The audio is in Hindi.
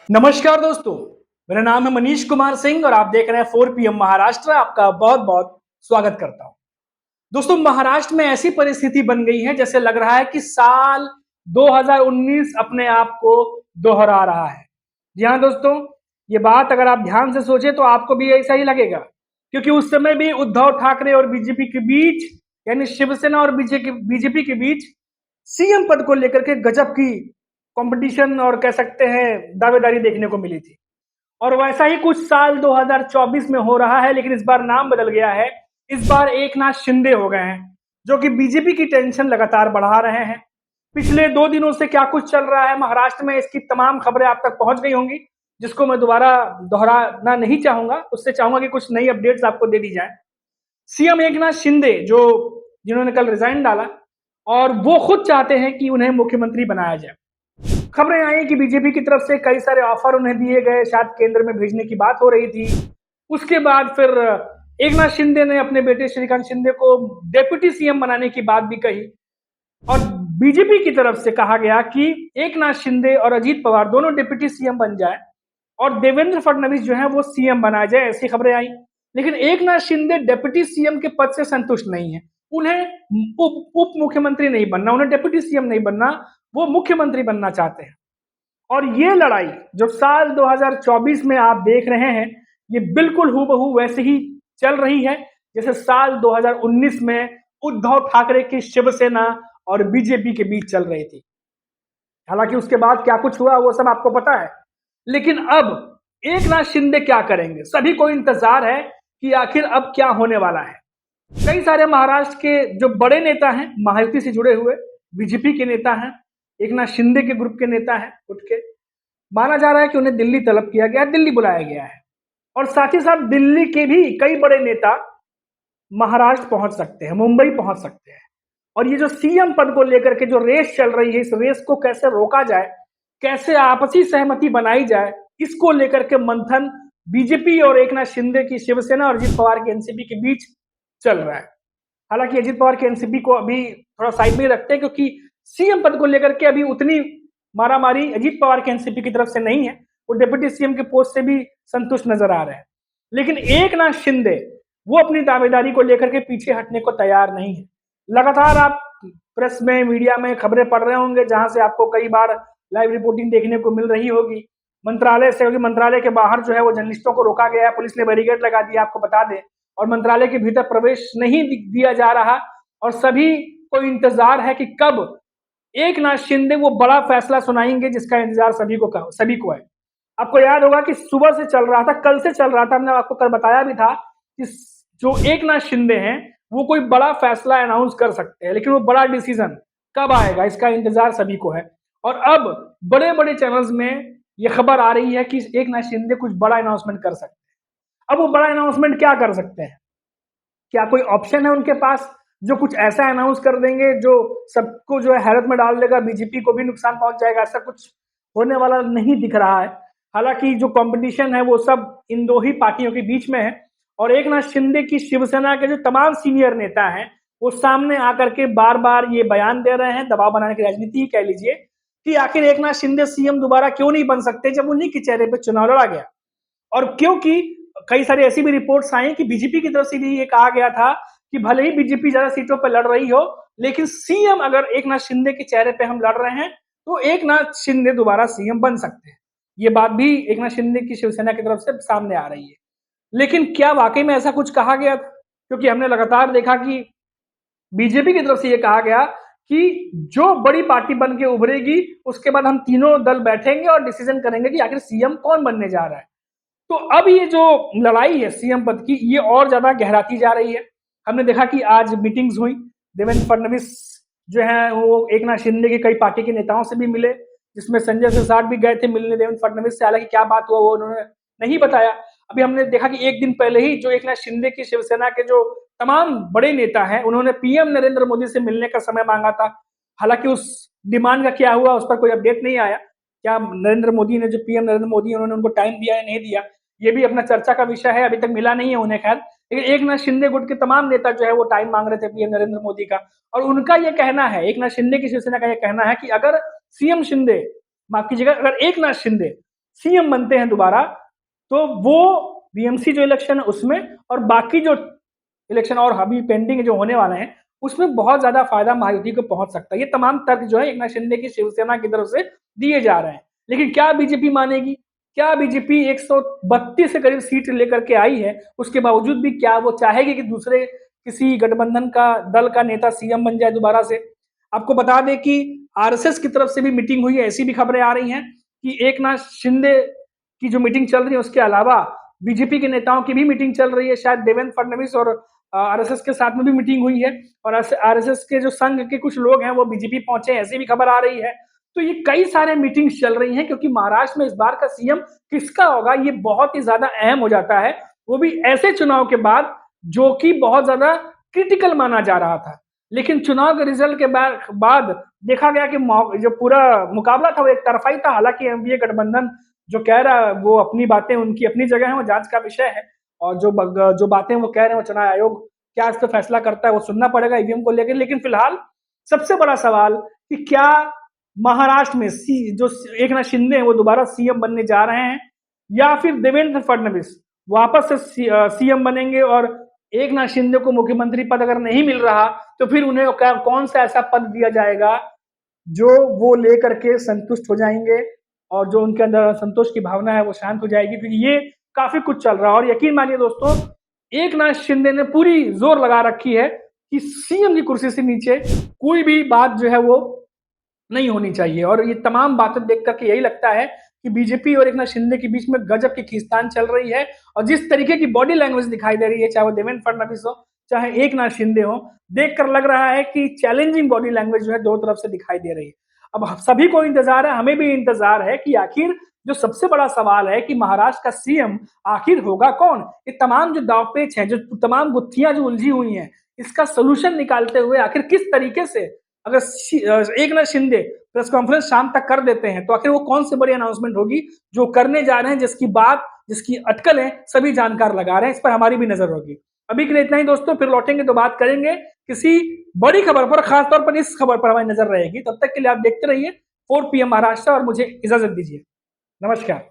नमस्कार दोस्तों, मेरा नाम है मनीष कुमार सिंह और आप देख रहे हैं 4 PM महाराष्ट्र। आपका बहुत बहुत स्वागत करता हूं। दोस्तों, महाराष्ट्र में ऐसी परिस्थिति बन गई है जैसे लग रहा है कि साल 2019 अपने आप को दोहरा रहा है। जी हाँ दोस्तों, ये बात अगर आप ध्यान से सोचें तो आपको भी ऐसा ही लगेगा, क्योंकि उस समय भी उद्धव ठाकरे और बीजेपी के बीच, यानी शिवसेना और बीजेपी के बीच सीएम पद को लेकर के गजब की कंपटीशन और कह सकते हैं दावेदारी देखने को मिली थी। और वैसा ही कुछ साल 2024 में हो रहा है, लेकिन इस बार नाम बदल गया है। इस बार एकनाथ शिंदे हो गए हैं, जो कि बीजेपी की टेंशन लगातार बढ़ा रहे हैं। पिछले 2 दिनों से क्या कुछ चल रहा है महाराष्ट्र में, इसकी तमाम खबरें आप तक पहुंच गई होंगी, जिसको मैं दोबारा दोहराना नहीं चाहूंगा। उससे चाहूंगा कि कुछ नई अपडेट्स आपको दे दी जाए। सीएम एकनाथ शिंदे, जो जिन्होंने कल रिजाइन डाला, और वो खुद चाहते हैं कि उन्हें मुख्यमंत्री बनाया जाए। खबरें आई कि बीजेपी की तरफ से कई सारे ऑफर उन्हें दिए गए, शायद केंद्र में भेजने की बात हो रही थी। उसके बाद फिर एकनाथ शिंदे ने अपने बेटे श्रीकांत शिंदे को डेप्यूटी सीएम बनाने की बात भी कही, और बीजेपी की तरफ से कहा गया कि एकनाथ शिंदे और अजीत पवार दोनों डिप्टी सीएम बन जाए और देवेंद्र फडणवीस जो है वो सीएम बनाया जाए, ऐसी खबरें आई। लेकिन एकनाथ शिंदे डिप्टी सीएम के पद से संतुष्ट नहीं है। उन्हें उप मुख्यमंत्री नहीं बनना, उन्हें डिप्टी सीएम नहीं बनना, वो मुख्यमंत्री बनना चाहते हैं। और ये लड़ाई जो साल 2024 में आप देख रहे हैं, ये बिल्कुल हूबहू वैसे ही चल रही है जैसे साल 2019 में उद्धव ठाकरे की शिवसेना और बीजेपी के बीच चल रही थी। हालांकि उसके बाद क्या कुछ हुआ वो सब आपको पता है, लेकिन अब एकनाथ शिंदे क्या करेंगे, सभी को इंतजार है कि आखिर अब क्या होने वाला है। कई सारे महाराष्ट्र के जो बड़े नेता हैं, महायुति से जुड़े हुए बीजेपी के नेता हैं, एकनाथ शिंदे के ग्रुप के नेता हैं, उठ के माना जा रहा है कि उन्हें दिल्ली तलब किया गया, दिल्ली बुलाया गया है। और साथ ही साथ दिल्ली के भी कई बड़े नेता महाराष्ट्र पहुंच सकते हैं, मुंबई पहुंच सकते हैं। और ये जो सीएम पद को लेकर के जो रेस चल रही है, इस रेस को कैसे रोका जाए, कैसे आपसी सहमति बनाई जाए, इसको लेकर के मंथन बीजेपी और एकनाथ शिंदे की शिवसेना और अजित पवार की एनसीपी के बीच चल रहा है। हालांकि अजित पवार के एनसीपी को अभी थोड़ा साइड में रखते हैं, क्योंकि सीएम पद को लेकर के अभी उतनी मारामारी अजित पवार के एनसीपी की तरफ से नहीं है। वो डिप्टी सीएम के पोस्ट से भी संतुष्ट नजर आ रहे हैं। लेकिन एकनाथ शिंदे वो अपनी दावेदारी को लेकर के पीछे हटने को तैयार नहीं है। लगातार आप प्रेस में, मीडिया में खबरें पढ़ रहे होंगे, जहां से आपको कई बार लाइव रिपोर्टिंग देखने को मिल रही होगी मंत्रालय से, क्योंकि मंत्रालय के बाहर जो है वो जर्नलिस्टों को रोका गया है, पुलिस ने बैरिकेड लगा दिया, आपको बता दें। और मंत्रालय के भीतर प्रवेश नहीं दिया जा रहा, और सभी को इंतजार है कि कब एकनाथ शिंदे वो बड़ा फैसला सुनाएंगे जिसका इंतजार सभी को है। आपको याद होगा कि सुबह से चल रहा था, कल से चल रहा था, हमने आपको कल बताया भी था कि जो एकनाथ शिंदे हैं वो कोई बड़ा फैसला अनाउंस कर सकते हैं, लेकिन वो बड़ा डिसीजन कब आएगा इसका इंतजार सभी को है। और अब बड़े बड़े चैनल्स में ये खबर आ रही है कि एकनाथ शिंदे कुछ बड़ा अनाउंसमेंट कर सकते हैं। अब वो बड़ा अनाउंसमेंट क्या कर सकते हैं? क्या कोई ऑप्शन है उनके पास जो कुछ ऐसा अनाउंस कर देंगे जो सबको जो है हैरत में डाल देगा, बीजेपी को भी नुकसान पहुंच जाएगा? ऐसा कुछ होने वाला नहीं दिख रहा है। हालांकि जो कंपटीशन है वो सब इन दो ही पार्टियों के बीच में है, और एकनाथ शिंदे की शिवसेना के जो तमाम सीनियर नेता हैं वो सामने आकर के बार बार ये बयान दे रहे हैं, दबाव बनाने की राजनीति कह लीजिए, कि आखिर एकनाथ शिंदे सीएम दोबारा क्यों नहीं बन सकते जब उन्हीं के चेहरे पर चुनाव लड़ा गया। और क्योंकि कई सारी ऐसी भी रिपोर्ट्स आई कि बीजेपी की तरफ से भी ये कहा गया था कि भले ही बीजेपी ज्यादा सीटों पर लड़ रही हो, लेकिन सीएम अगर एकनाथ शिंदे के चेहरे पे हम लड़ रहे हैं तो एकनाथ शिंदे दोबारा सीएम बन सकते हैं। ये बात भी एकनाथ शिंदे की शिवसेना की तरफ से सामने आ रही है। लेकिन क्या वाकई में ऐसा कुछ कहा गया था? क्योंकि हमने लगातार देखा कि बीजेपी की तरफ से यह कहा गया कि जो बड़ी पार्टी बन के उभरेगी उसके बाद हम तीनों दल बैठेंगे और डिसीजन करेंगे कि आखिर सीएम कौन बनने जा रहा है। तो अब ये जो लड़ाई है सीएम पद की, ये और ज्यादा गहराती जा रही है। हमने देखा कि आज मीटिंग्स हुई, देवेंद्र फडणवीस जो है वो एकनाथ शिंदे की कई पार्टी के नेताओं से भी मिले, जिसमें संजय सिरसाट भी गए थे मिलने देवेंद्र फडणवीस से। हालांकि क्या बात हुआ वो उन्होंने नहीं बताया। अभी हमने देखा कि एक दिन पहले ही जो एकनाथ शिंदे की शिवसेना के जो तमाम बड़े नेता हैं उन्होंने पीएम नरेंद्र मोदी से मिलने का समय मांगा था। हालांकि उस डिमांड का क्या हुआ उस पर कोई अपडेट नहीं आया। क्या नरेंद्र मोदी ने, जो पीएम नरेंद्र मोदी उन्होंने उनको टाइम दिया या नहीं दिया, ये भी अपना चर्चा का विषय है, अभी तक मिला नहीं है उन्हें। खैर, लेकिन एकनाथ शिंदे गुट के तमाम नेता जो है वो टाइम मांग रहे थे पीएम नरेंद्र मोदी का, और उनका ये कहना है, एकनाथ शिंदे की शिवसेना का ये कहना है कि अगर सीएम शिंदे, माफ कीजिएगा, अगर एकनाथ शिंदे सीएम बनते हैं दोबारा, तो वो बीएमसी जो इलेक्शन है उसमें और बाकी जो इलेक्शन और अभी पेंडिंग जो होने वाले हैं उसमें बहुत ज्यादा फायदा महायुति को पहुंच सकता है। ये तमाम तर्क जो है एकनाथ शिंदे की शिवसेना की तरफ से दिए जा रहे हैं। लेकिन क्या बीजेपी मानेगी? क्या बीजेपी 132 से करीब सीट लेकर के आई है, उसके बावजूद भी क्या वो चाहेगी कि दूसरे किसी गठबंधन का दल का नेता सीएम बन जाए दोबारा से? आपको बता दें कि आरएसएस की तरफ से भी मीटिंग हुई है, ऐसी भी खबरें आ रही हैं कि एकनाथ शिंदे की जो मीटिंग चल रही है उसके अलावा बीजेपी के नेताओं की भी मीटिंग चल रही है। शायद देवेंद्र फडणवीस और आरएसएस के साथ में भी मीटिंग हुई है और आरएसएस के जो संघ के कुछ लोग हैं वो बीजेपी पहुंचे, ऐसी भी खबर आ रही है। तो ये कई सारे मीटिंग्स चल रही हैं क्योंकि महाराष्ट्र में इस बार का सीएम किसका होगा ये बहुत ही ज्यादा अहम हो जाता है, वो भी ऐसे चुनाव के बाद जो कि बहुत ज्यादा क्रिटिकल माना जा रहा था। लेकिन चुनाव के रिजल्ट के बाद देखा गया कि जो पूरा मुकाबला था वो एक तरफा ही था। हालांकि एनडीए गठबंधन जो कह रहा है वो अपनी बातें उनकी अपनी जगह है, वो जांच का विषय है और जो बातें वो कह रहे हैं वो चुनाव आयोग क्या इस पर फैसला करता है वो सुनना पड़ेगा ईवीएम को लेकर। लेकिन फिलहाल सबसे बड़ा सवाल कि क्या महाराष्ट्र में जो एकनाथ शिंदे हैं वो दोबारा सीएम बनने जा रहे हैं या फिर देवेंद्र फडणवीस वापस से सीएम बनेंगे और एकनाथ शिंदे को मुख्यमंत्री पद अगर नहीं मिल रहा तो फिर उन्हें कौन सा ऐसा पद दिया जाएगा जो वो लेकर के संतुष्ट हो जाएंगे और जो उनके अंदर संतोष की भावना है वो शांत हो जाएगी। क्योंकि ये काफी कुछ चल रहा है और यकीन मानिए दोस्तों एकनाथ शिंदे ने पूरी जोर लगा रखी है कि सीएम की कुर्सी से नीचे कोई भी बात जो है वो नहीं होनी चाहिए। और ये तमाम बातें देख करके यही लगता है कि बीजेपी और एकनाथ शिंदे के बीच में गजब की खींचतान चल रही है और जिस तरीके की बॉडी लैंग्वेज दिखाई दे रही है, चाहे वो देवेंद्र फडणवीस हो चाहे एकनाथ शिंदे हो, देखकर लग रहा है कि चैलेंजिंग बॉडी लैंग्वेज जो है दो तरफ से दिखाई दे रही है। अब सभी को इंतजार है, हमें भी इंतजार है कि आखिर जो सबसे बड़ा सवाल है कि महाराष्ट्र का सीएम आखिर होगा कौन। ये तमाम जो दावपेच है, जो तमाम गुत्थियां जो उलझी हुई हैं, इसका सोल्यूशन निकालते हुए आखिर किस तरीके से अगर एकनाथ शिंदे प्रेस कॉन्फ्रेंस शाम तक कर देते हैं तो आखिर वो कौन सी बड़ी अनाउंसमेंट होगी जो करने जा रहे हैं, जिसकी अटकल है सभी जानकार लगा रहे हैं। इस पर हमारी भी नजर होगी। अभी के लिए इतना ही दोस्तों, फिर लौटेंगे तो बात करेंगे किसी बड़ी खबर पर, खासतौर पर इस खबर पर हमारी नजर रहेगी। तब तक के लिए आप देखते रहिए 4 PM महाराष्ट्र और मुझे इजाजत दीजिए। नमस्कार।